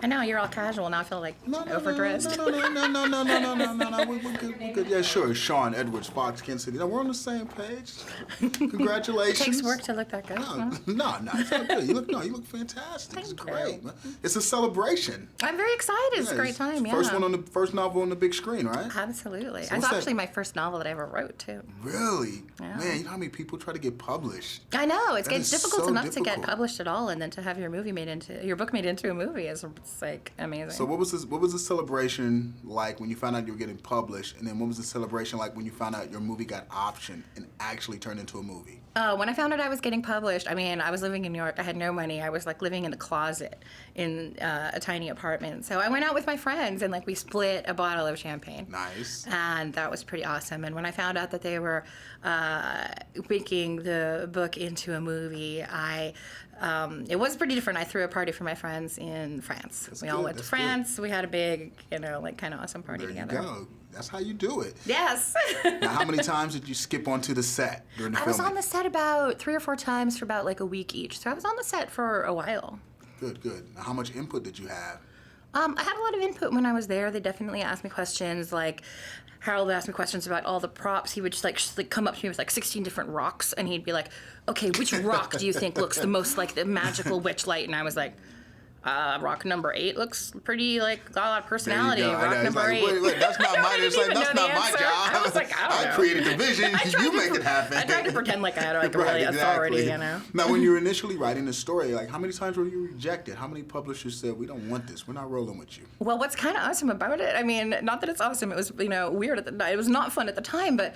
I know, you're all casual. Now I feel like overdressed. No. We're good. We're good. Yeah, sure. Sean Edwards, Fox, Kansas City. No, we're on the same page. Congratulations. It takes work to look that good. No, it's not good. You look fantastic. It's great. It's a celebration. I'm very excited. It's a great time. Yeah. First novel on the big screen, right? Absolutely. So it's actually my first novel that I ever wrote too. Really? Yeah. Man, you know how many people try to get published? I know. It's difficult enough to get difficult. published at all, and then to have your book made into a movie is like amazing. So what was the celebration like when you found out you were getting published, and then what was the celebration like when you found out your movie got optioned and actually turned into a movie? When I found out I was getting published, I mean, I was living in New York. I had no money. I was like living in a closet in a tiny apartment. So I went out with my friends and like we split a bottle of champagne. Nice. And that was pretty awesome. And when I found out that they were making the book into a movie, it was pretty different. I threw a party for my friends in France. We all went to France. We had a big, kind of awesome party together. There you go. That's how you do it. Yes. Now, how many times did you skip onto the set during the filming? I was on the set about 3 or 4 times for about like a week each. So I was on the set for a while. Good. Now, how much input did you have? I had a lot of input when I was there. They definitely asked me questions. Like Harold asked me questions about all the props. He would just like come up to me with like 16 different rocks, and he'd be like, "Okay, which rock do you think looks the most like the magical witch light?" And I was like, rock number 8 looks pretty like got a lot of personality. Rock number 8. Wait, that's not my. It's like that's not my job. I was like, I don't know. I created the vision. You make it happen. I tried to pretend like I had like really authority, Now, when you were initially writing the story, like how many times were you rejected? How many publishers said we don't want this? We're not rolling with you. Well, what's kind of awesome about it? I mean, not that it's awesome. It was weird at the time. It was not fun at the time. But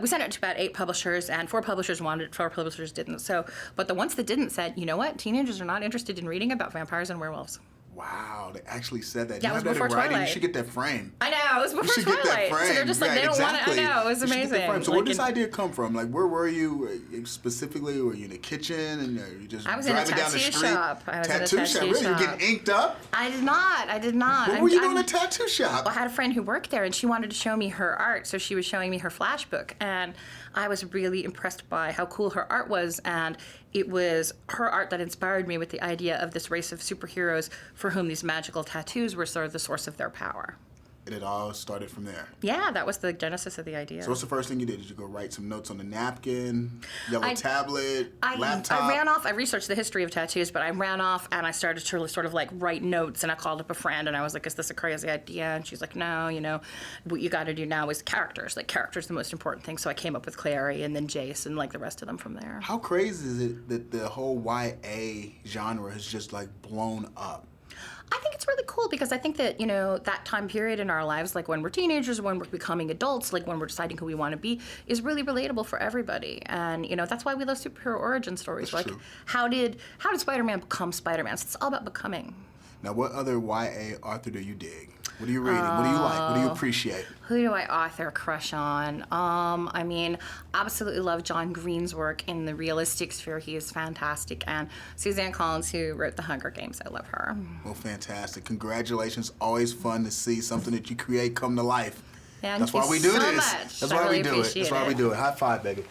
we sent it to about 8 publishers, and 4 publishers wanted it, 4 publishers didn't. But the ones that didn't said, you know what? Teenagers are not interested in reading about vampires and werewolves. Wow, they actually said that. Yeah, it was before Twilight. You should get that frame. I know, it was before Twilight. Get that frame. So they're just like, they don't want it. I know, it was amazing. So where did this idea come from? Like, where were you specifically? Were you in the kitchen and you just driving down the street? I was in a tattoo shop. Tattoo shop? Really? You getting inked up? I did not. What were you doing in a tattoo shop? Well, I had a friend who worked there, and she wanted to show me her art, so she was showing me her flash book, and I was really impressed by how cool her art was, and it was her art that inspired me with the idea of this race of superheroes for whom these magical tattoos were sort of the source of their power. And it all started from there. Yeah, that was the genesis of the idea. So what's the first thing you did? Did you go write some notes on the napkin, yellow tablet, laptop? I ran off. I researched the history of tattoos, but I ran off and I started to sort of like write notes, and I called up a friend and I was like, is this a crazy idea? And she's like, no, what you got to do now is characters. Like, characters are the most important thing. So I came up with Clary and then Jace and like the rest of them from there. How crazy is it that the whole YA genre has just like blown up? I think it's really cool because I think that, that time period in our lives, like when we're teenagers, when we're becoming adults, like when we're deciding who we want to be, is really relatable for everybody. And, that's why we love superhero origin stories. That's like, true. How did Spider-Man become Spider-Man? So it's all about becoming. Now, what other YA author do you dig? What are you reading? What do you like? What do you appreciate? Who do I author crush on? I mean, absolutely love John Green's work in the realistic sphere. He is fantastic. And Suzanne Collins, who wrote The Hunger Games, I love her. Well, fantastic. Congratulations. Always fun to see something that you create come to life. Yeah, That's why we do this. Much. That's why we do it. That's why we do it. High five, baby.